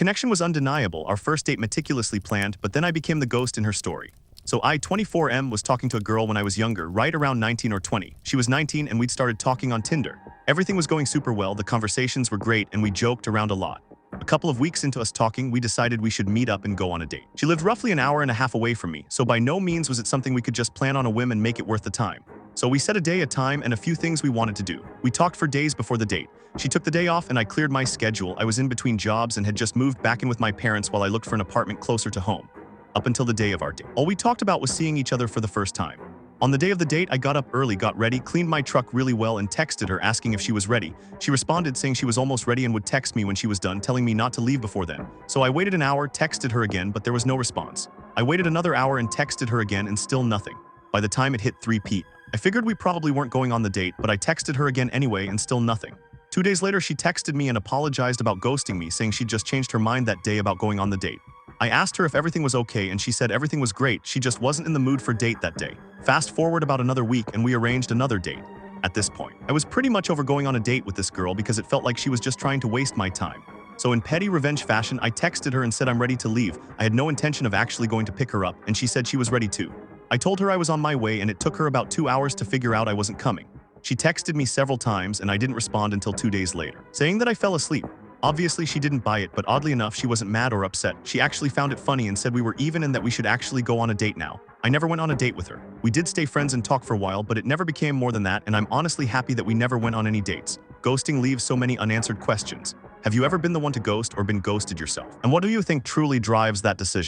connection was undeniable, our first date meticulously planned, but then I became the ghost in her story. So I, 24M, was talking to a girl when I was younger, right around 19 or 20. She was 19 and we'd started talking on Tinder. Everything was going super well, the conversations were great, and we joked around a lot. A couple of weeks into us talking, we decided we should meet up and go on a date. She lived roughly an hour and a half away from me, so by no means was it something we could just plan on a whim and make it worth the time. So we set a day, a time, and a few things we wanted to do. We talked for days before the date. She took the day off and I cleared my schedule. I was in between jobs and had just moved back in with my parents while I looked for an apartment closer to home. Up until the day of our date, all we talked about was seeing each other for the first time. On the day of the date, I got up early, got ready, cleaned my truck really well, and texted her asking if she was ready. She responded saying she was almost ready and would text me when she was done, telling me not to leave before then. So I waited an hour, texted her again, but there was no response. I waited another hour and texted her again, and still nothing. By the time it hit 3 p.m., I figured we probably weren't going on the date, but I texted her again anyway, and still nothing. 2 days later, she texted me and apologized about ghosting me, saying she'd just changed her mind that day about going on the date. I asked her if everything was okay, and she said everything was great, she just wasn't in the mood for date that day. Fast forward about another week and we arranged another date. At this point, I was pretty much over going on a date with this girl because it felt like she was just trying to waste my time. So in petty revenge fashion, I texted her and said I'm ready to leave. I had no intention of actually going to pick her up, and she said she was ready too. I told her I was on my way, and it took her about 2 hours to figure out I wasn't coming. She texted me several times and I didn't respond until 2 days later, saying that I fell asleep. Obviously, she didn't buy it, but oddly enough, she wasn't mad or upset. She actually found it funny and said we were even and that we should actually go on a date now. I never went on a date with her. We did stay friends and talk for a while, but it never became more than that, and I'm honestly happy that we never went on any dates. Ghosting leaves so many unanswered questions. Have you ever been the one to ghost or been ghosted yourself? And what do you think truly drives that decision?